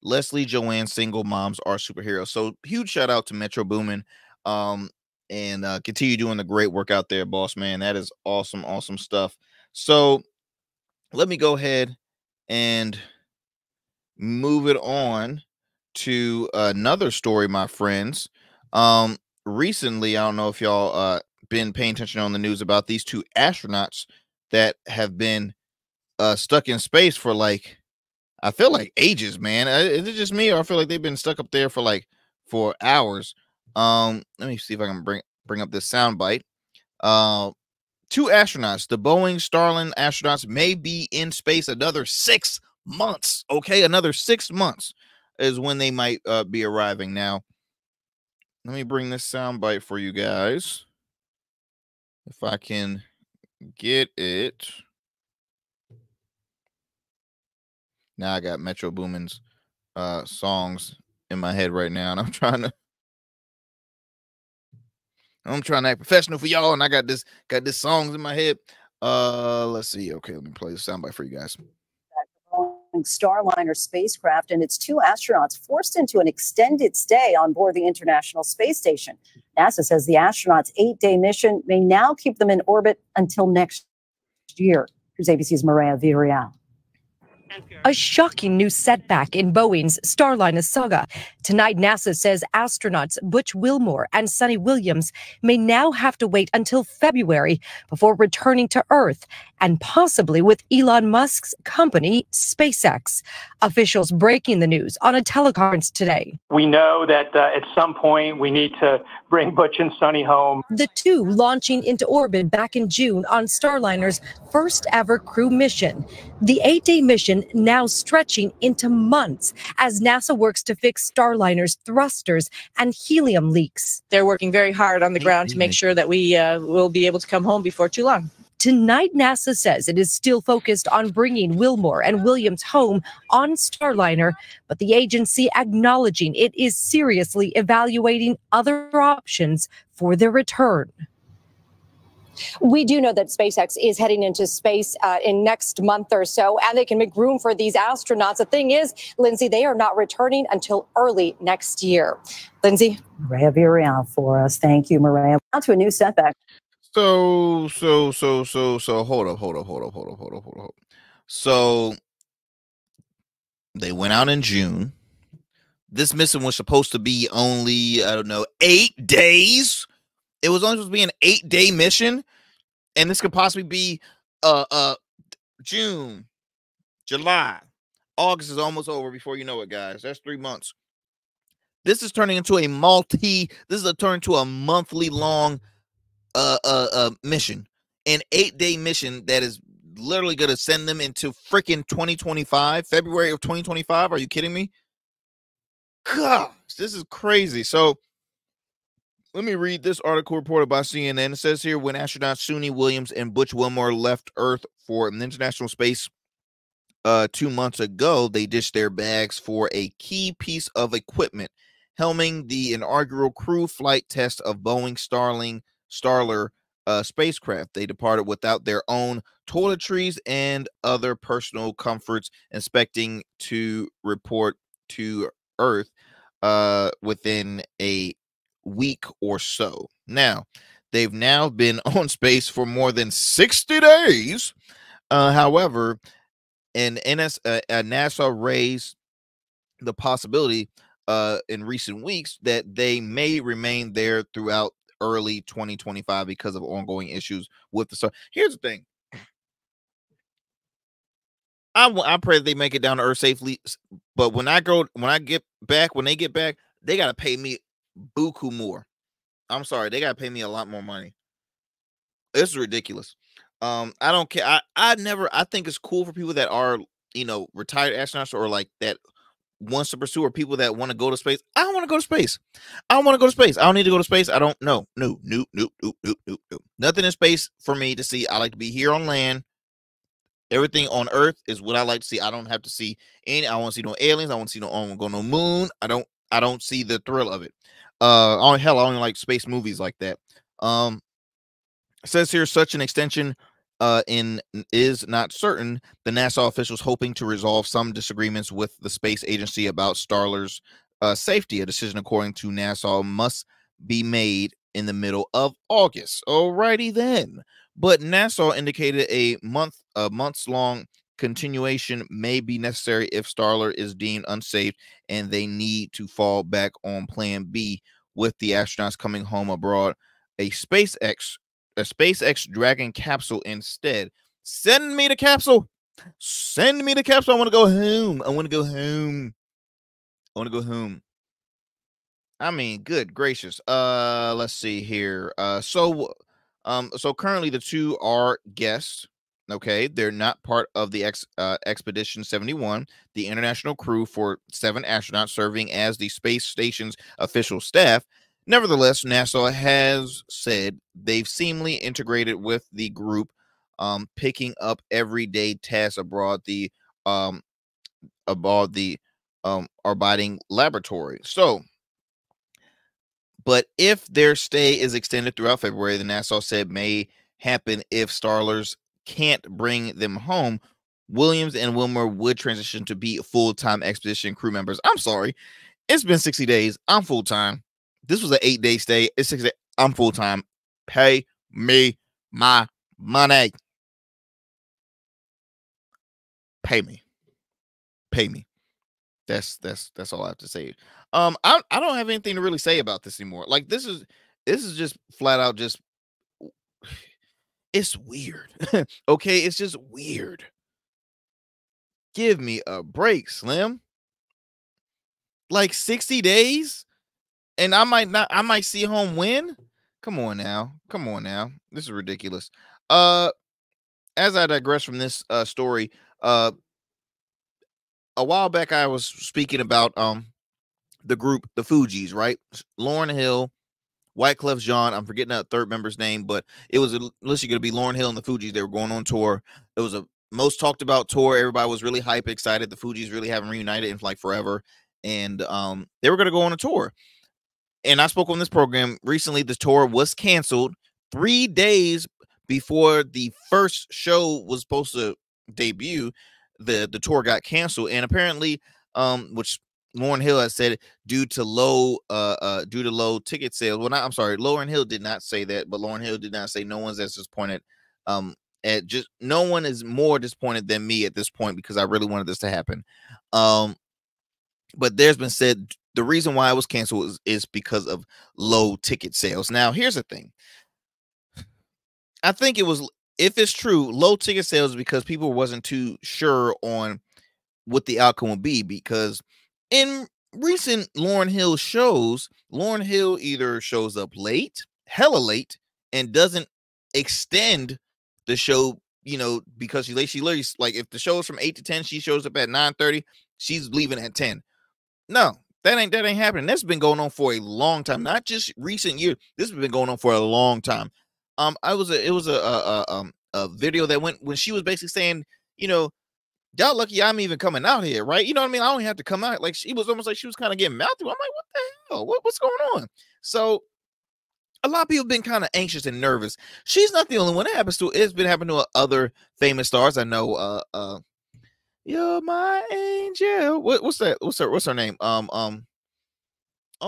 Leslie Joanne Single Moms Are Superheroes. So huge shout out to Metro Boomin. And continue doing the great work out there, boss man. That is awesome stuff. So let me go ahead and move it on to another story, my friends. Recently, I don't know if y'all been paying attention on the news about these 2 astronauts that have been stuck in space for I feel like ages, man. Is it just me, or I feel like they've been stuck up there for hours? Let me see if I can bring up this soundbite. 2 astronauts, the Boeing Starliner astronauts, may be in space another 6 months. Okay, another 6 months is when they might be arriving. Now, let me bring this soundbite for you guys, if I can get it. Now I got Metro Boomin's songs in my head right now, and I'm trying to act professional for y'all, and I got this songs in my head. Let's see. Okay, let me play the soundbite for you guys. Starliner spacecraft and its 2 astronauts forced into an extended stay on board the International Space Station. NASA says the astronauts' 8-day mission may now keep them in orbit until next year. Here's ABC's Maria Villarreal. A shocking new setback in Boeing's Starliner saga. Tonight, NASA says astronauts Butch Wilmore and Suni Williams may now have to wait until February before returning to Earth, and possibly with Elon Musk's company, SpaceX. Officials breaking the news on a teleconference today. We know that at some point we need to bring Butch and Suni home. The two launching into orbit back in June on Starliner's first ever crew mission. The 8-day mission now stretching into months as NASA works to fix Starliner's thrusters and helium leaks. They're working very hard on the ground to make sure that we will be able to come home before too long. Tonight, NASA says it is still focused on bringing Wilmore and Williams home on Starliner, but the agency acknowledging it is seriously evaluating other options for their return. We do know that SpaceX is heading into space in next month or so, and they can make room for these astronauts. The thing is, Lindsay, they are not returning until early next year. Lindsay? Maria Villarreal for us. Thank you, Maria. On to a new setback. So hold up. So they went out in June. This mission was supposed to be only, I don't know, 8 days. It was only supposed to be an 8-day mission, and this could possibly be June, July, August is almost over before you know it, guys. That's 3 months. This is turning into a monthly long mission, an 8-day mission that is literally going to send them into freaking 2025, February of 2025. Are you kidding me? Gosh, this is crazy. So let me read this article reported by CNN. It says here, when astronauts Suni Williams and Butch Wilmore left Earth for an international space 2 months ago, they ditched their bags for a key piece of equipment, helming the inaugural crew flight test of Boeing Starliner spacecraft. They departed without their own toiletries and other personal comforts, expecting to report to Earth within a week or so. Now, they've now been on space for more than 60 days. However, NASA raised the possibility in recent weeks that they may remain there throughout early 2025 because of ongoing issues with the star. Here's the thing. I pray that they make it down to Earth safely, but when they get back, they gotta pay me buku more. I'm sorry, they gotta pay me a lot more money. It's ridiculous. I don't care. I think it's cool for people that are, retired astronauts or like that wants to pursue, or people that want to go to space. I don't want to go to space. I don't want to go to space. I don't need to go to space. I don't know. No. Nothing in space for me to see. I like to be here on land. Everything on Earth is what I like to see. I don't have to see any. I want to see no aliens. I want to see no. I want to go no moon. I don't see the thrill of it. I only like space movies like that. It says here, such an extension is not certain. The NASA officials hoping to resolve some disagreements with the space agency about Starliner's safety. A decision, according to NASA, must be made in the middle of August. Alrighty then. But NASA indicated a months-long continuation may be necessary if Starliner is deemed unsafe and they need to fall back on Plan B, with the astronauts coming home abroad. A SpaceX Dragon capsule instead. Send me the capsule. Send me the capsule. I want to go home. I want to go home. I mean, good gracious. Let's see here. So currently the two are guests. Okay, they're not part of the Expedition 71, the international crew for 7 astronauts serving as the space station's official staff. Nevertheless, NASA has said they've seamlessly integrated with the group, picking up everyday tasks aboard the orbiting laboratory. So, but if their stay is extended throughout February, the NASA said may happen if Starliners can't bring them home. Williams and Wilmore would transition to be full-time expedition crew members. I'm sorry, it's been 60 days. I'm full-time. This was an 8-day stay. It's 6 days. I'm full-time. Pay me my money. Pay me. pay me. That's all I have to say. I don't have anything to really say about this anymore. Like this is just flat out just it's weird. Okay, it's just weird. Give me a break, Slim. Like 60 days and I might see home win. Come on now. This is ridiculous. As I digress from this story, a while back I was speaking about the group, the Fugees, right? Lauryn Hill, Wyclef Jean, I'm forgetting that third member's name, but it was literally going to be Lauryn Hill and the Fugees. They were going on tour. It was a most talked about tour. Everybody was really hype, excited. The Fugees really haven't reunited in like forever. And they were going to go on a tour. And I spoke on this program recently. The tour was canceled 3 days before the first show was supposed to debut. The tour got canceled. And apparently, which Lauryn Hill has said due to low ticket sales. Well, I'm sorry, Lauryn Hill did not say that, but Lauryn Hill did not say no one's as disappointed. No one is more disappointed than me at this point because I really wanted this to happen. But there's been said the reason why it was canceled is because of low ticket sales. Now, here's the thing. I think it was, if it's true, low ticket sales because people wasn't too sure on what the outcome would be, because in recent Lauryn Hill shows, Lauryn Hill either shows up late, hella late, and doesn't extend the show, because she literally, like, if the show is from 8 to 10, she shows up at 9:30, she's leaving at 10. No, that ain't happening. That's been going on for a long time, not just recent years. This has been going on for a long time. It was a video that went when she was basically saying, y'all lucky I'm even coming out here, right? You know what I mean? I don't have to come out. Like, she was almost like she was kind of getting mouthy. I'm like, what the hell? What's going on? So a lot of people have been kind of anxious and nervous. She's not the only one. It happens to. It's been happening to other famous stars. I know. You're my angel. What's that? What's her name? Oh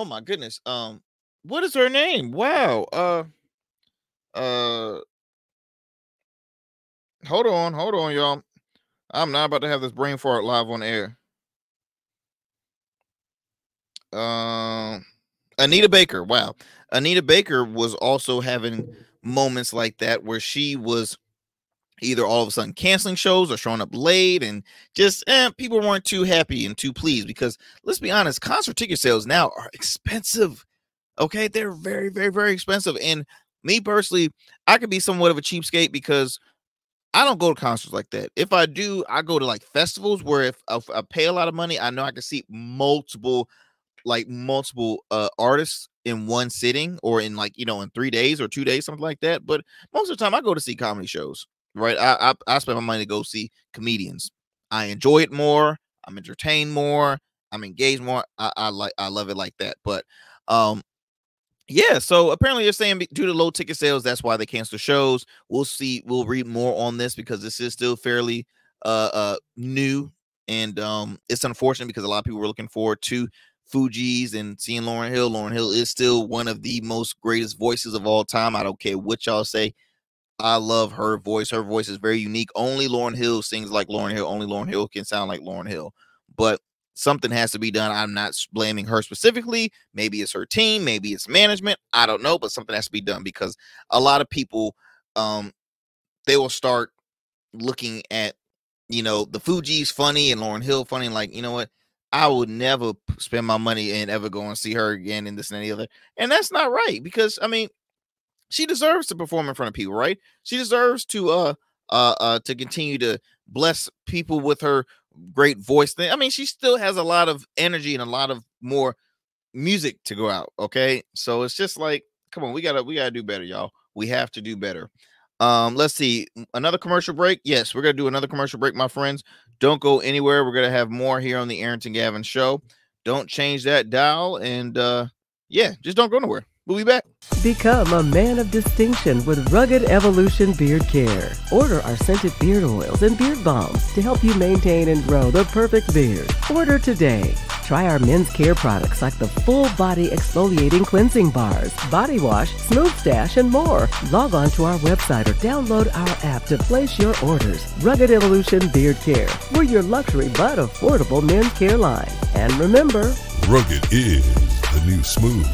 my goodness. What is her name? Wow. Hold on, y'all. I'm not about to have this brain fart live on air. Anita Baker. Wow. Anita Baker was also having moments like that where she was either all of a sudden canceling shows or showing up late, and just people weren't too happy and too pleased, because let's be honest, concert ticket sales now are expensive. Okay, they're very, very, very expensive. And me personally, I could be somewhat of a cheapskate because I don't go to concerts like that. If I do, I go to like festivals where if I pay a lot of money, I know I can see multiple artists in one sitting, or in in 3 days or 2 days, something like that. But most of the time I go to see comedy shows, right? I spend my money to go see comedians. I enjoy it more. I'm entertained more. I'm engaged more. I love it like that. But yeah, so apparently they're saying due to low ticket sales, that's why they cancel shows. We'll see. We'll read more on this because this is still fairly new, and it's unfortunate because a lot of people were looking forward to Fugees and seeing Lauryn Hill. Lauryn Hill is still one of the most greatest voices of all time. I don't care what y'all say. I love her voice. Her voice is very unique. Only Lauryn Hill sings like Lauryn Hill. Only Lauryn Hill can sound like Lauryn Hill. But something has to be done. I'm not blaming her specifically. Maybe it's her team. Maybe it's management. I don't know. But something has to be done, because a lot of people, they will start looking at, the Fugees funny and Lauryn Hill funny. And like, you know what? I would never spend my money and ever go and see her again and this and the other. And that's not right, because, I mean, she deserves to perform in front of people, right? She deserves to continue to bless people with her great voice thing. I mean, she still has a lot of energy and a lot of more music to go out. Okay, so it's just like, come on, we gotta do better, y'all. We have to do better. Let's see, another commercial break. Yes, we're gonna do another commercial break, my friends. Don't go anywhere. We're gonna have more here on the Arrington Gavin Show. Don't change that dial, and yeah, just don't go nowhere. We'll be back. Become a man of distinction with Rugged Evolution Beard Care. Order our scented beard oils and beard balms to help you maintain and grow the perfect beard. Order today. Try our men's care products like the full body exfoliating cleansing bars, body wash, smooth stash, and more. Log on to our website or download our app to place your orders. Rugged Evolution Beard Care. We're your luxury but affordable men's care line. And remember, Rugged is the new smooth.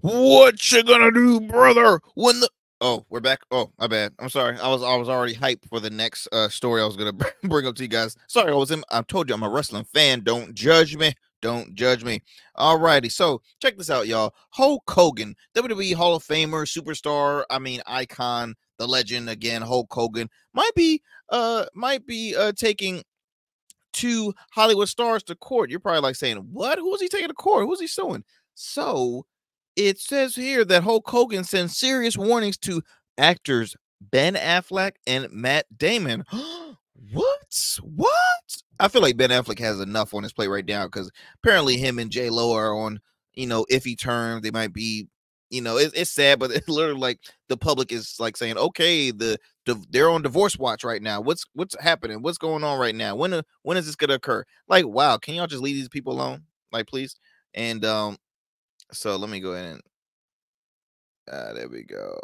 What you gonna do, brother? When the we're back. Oh, my bad. I'm sorry. I was already hyped for the next story I was gonna bring up to you guys. Sorry, I told you I'm a wrestling fan. Don't judge me. Don't judge me. Alrighty, so check this out, y'all. Hulk Hogan, WWE Hall of Famer, superstar, icon, the legend again. Hulk Hogan might be taking two Hollywood stars to court. You're probably like saying, what? Who is he taking to court? Who's he suing? So it says here that Hulk Hogan sends serious warnings to actors Ben Affleck and Matt Damon. What? I feel like Ben Affleck has enough on his plate right now because apparently him and J-Lo are on, iffy terms. They might be, it's sad, but it's literally like the public is like saying, okay, they're on divorce watch right now. What's happening? What's going on right now? When is this gonna occur? Like, wow, can y'all just leave these people alone? Like, please. And so let me go ahead and there we go.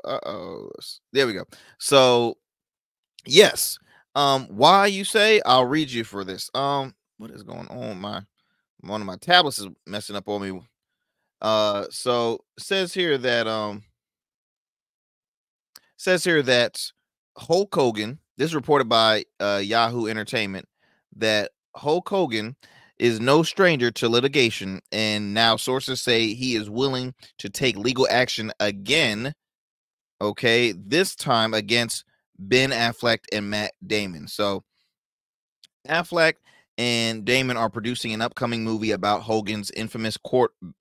There we go. So yes. Why you say? I'll read you for this. What is going on? One of my tablets is messing up on me. So it says here that Hulk Hogan, this is reported by Yahoo Entertainment, that Hulk Hogan is no stranger to litigation, and now sources say he is willing to take legal action again. Okay, this time against Ben Affleck and Matt Damon. So Affleck and Damon are producing an upcoming movie about Hogan's infamous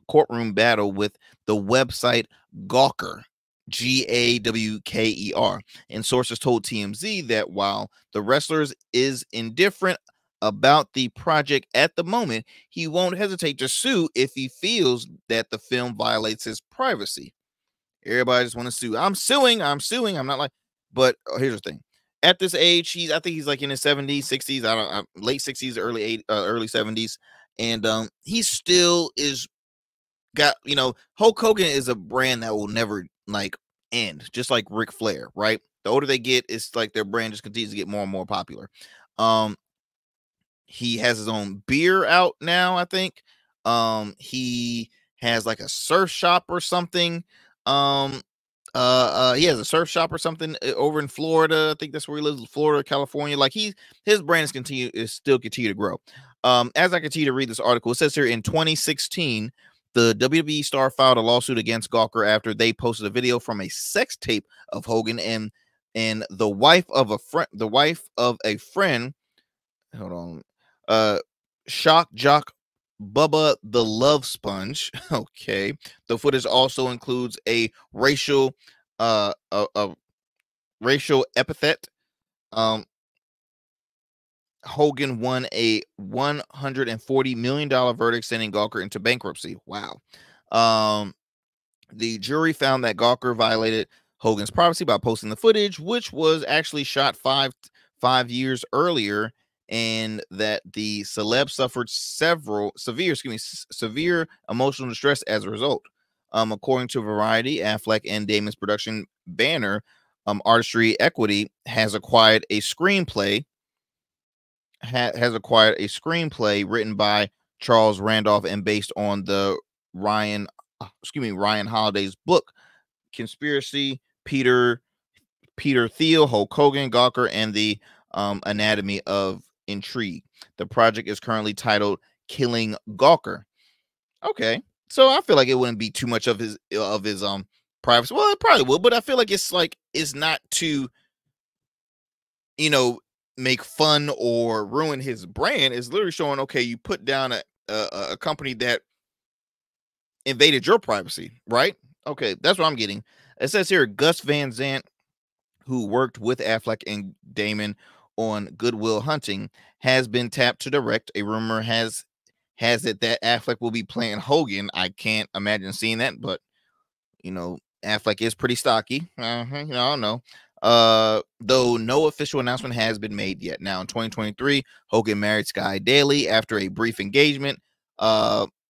courtroom battle with the website Gawker, Gawker. And sources told TMZ that while the wrestler is indifferent about the project at the moment, he won't hesitate to sue if he feels that the film violates his privacy. Everybody just want to sue. I'm suing. I'm not like, but here's the thing. At this age, I think he's like in his 70s, 60s, late 60s, early 70s. And he still is got, Hulk Hogan is a brand that will never like end, just like Ric Flair, right? The older they get, it's like their brand just continues to get more and more popular. He has his own beer out now, I think. He has like a surf shop or something. He has a surf shop or something over in Florida. I think that's where he lives, Florida, California. Like his brand is still continue to grow. As I continue to read this article, it says here in 2016, the WWE star filed a lawsuit against Gawker after they posted a video from a sex tape of Hogan and the wife of a friend. Hold on. Shock Jock Bubba the Love Sponge. Okay. The footage also includes a racial epithet. Hogan won a $140 million verdict, sending Gawker into bankruptcy. Wow. The jury found that Gawker violated Hogan's privacy by posting the footage, which was actually shot five years earlier, and that the celeb suffered severe emotional distress as a result. According to Variety, Affleck and Damon's production banner, Artistry Equity, has acquired a screenplay written by Charles Randolph and based on the Ryan Holiday's book Conspiracy, Peter Thiel, Hulk Hogan, Gawker, and the Anatomy of Intrigue. The project is currently titled Killing Gawker. Okay, so I feel like it wouldn't be too much of his privacy. Well, it probably will, but I feel like it's not to, make fun or ruin his brand. It's literally showing, okay, you put down a company that invaded your privacy, right? Okay, that's what I'm getting. It says here, Gus Van Sant, who worked with Affleck and Damon on Good Will Hunting, has been tapped to direct. A rumor has it that Affleck will be playing Hogan. I can't imagine seeing that, but Affleck is pretty stocky. I don't know. Though no official announcement has been made yet. Now in 2023, Hogan married Sky Daly after a brief engagement.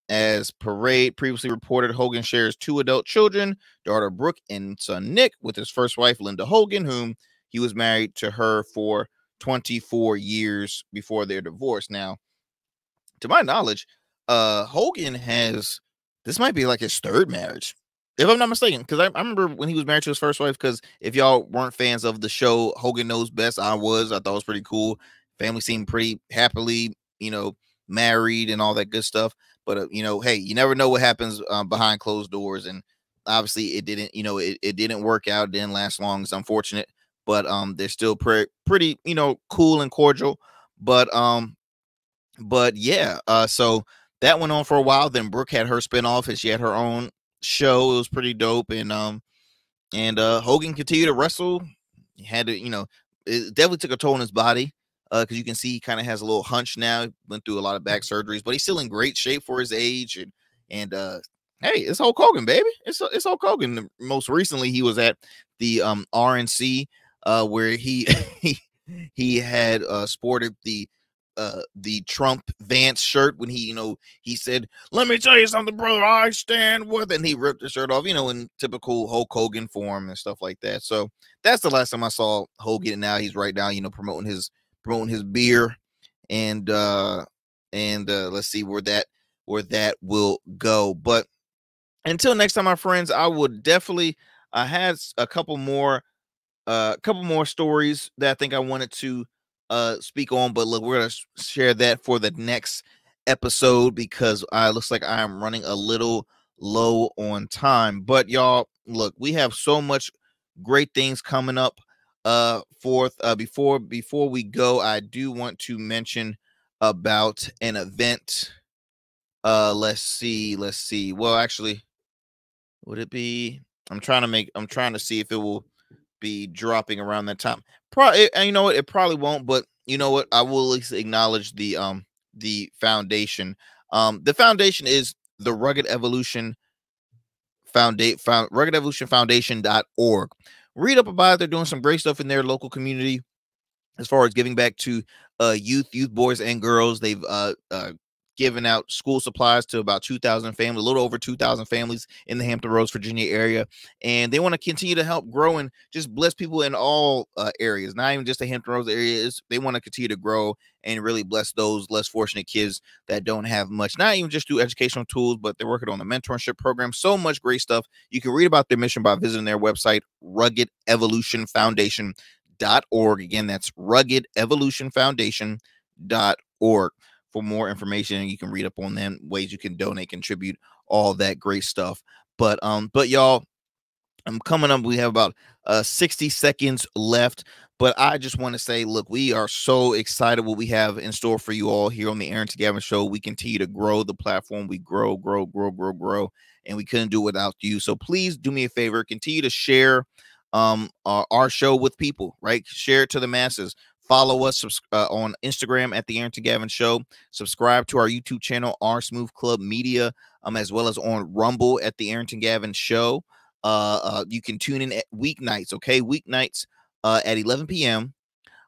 As Parade previously reported, Hogan shares 2 adult children, daughter Brooke and son Nick, with his first wife, Linda Hogan, whom he was married to her for 24 years before their divorce. Now, to my knowledge, Hogan this might be like his 3rd marriage, if I'm not mistaken, because I remember when he was married to his first wife, because if y'all weren't fans of the show Hogan Knows Best, I thought it was pretty cool. Family seemed pretty happily, married and all that good stuff. But, hey, you never know what happens behind closed doors. And obviously it didn't, it didn't work out. It didn't last long. It's unfortunate. But they're still pretty, cool and cordial. But yeah, so that went on for a while. Then Brooke had her spinoff and she had her own show. It was pretty dope. And Hogan continued to wrestle. He had to, it definitely took a toll on his body. Because you can see he kind of has a little hunch now. He went through a lot of back surgeries, but he's still in great shape for his age. And hey, it's Hulk Hogan, baby. It's Hulk Hogan. Most recently, he was at the RNC, where he had sported the Trump Vance shirt when he said, "Let me tell you something, brother. I stand with," and he ripped the shirt off, in typical Hulk Hogan form and stuff like that. So that's the last time I saw Hogan. Now he's right now, promoting his beer, and let's see where that will go. But until next time, my friends, I would definitely I had a couple more stories that I think I wanted to speak on, but look, we're gonna share that for the next episode because looks like I am running a little low on time. But y'all, look, we have so much great things coming up. Before we go, I do want to mention about an event. Let's see. Well, actually, would it be? I'm trying to see if it will be dropping around that time. Probably, you know what? It probably won't, but you know what? I will at least acknowledge the foundation. The foundation is the Rugged Evolution Foundation.org. Read up about it. They're doing some great stuff in their local community as far as giving back to youth boys and girls. They've given out school supplies to about 2,000 families, a little over 2,000 families in the Hampton Roads, Virginia area. And they want to continue to help grow and just bless people in all areas, not even just the Hampton Roads areas. They want to continue to grow and really bless those less fortunate kids that don't have much, not even just through educational tools, but they're working on the mentorship program. So much great stuff. You can read about their mission by visiting their website, RuggedEvolutionFoundation.org. Again, that's RuggedEvolutionFoundation.org. For more information, you can read up on them, ways you can donate, contribute, all that great stuff. But y'all, I'm coming up. We have about 60 seconds left. But I just want to say, look, we are so excited what we have in store for you all here on the Arrington Gavin Show. We continue to grow the platform. We grow, and we couldn't do it without you. So please do me a favor, continue to share our show with people, right? Share it to the masses. Follow us on Instagram at the Arrington Gavin Show. Subscribe to our YouTube channel, R Smooth Club Media, as well as on Rumble at the Arrington Gavin Show. You can tune in at weeknights, okay? Weeknights at 11 p.m.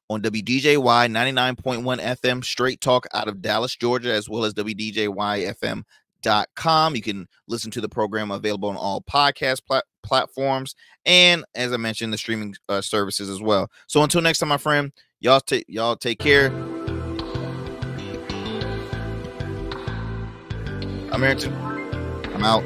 on WDJY 99.1 FM, straight talk out of Dallas, Georgia, as well as WDJYFM.com. You can listen to the program available on all podcast platforms. And as I mentioned, the streaming services as well. So until next time, my friend, y'all take care. I'm Arrington. I'm out.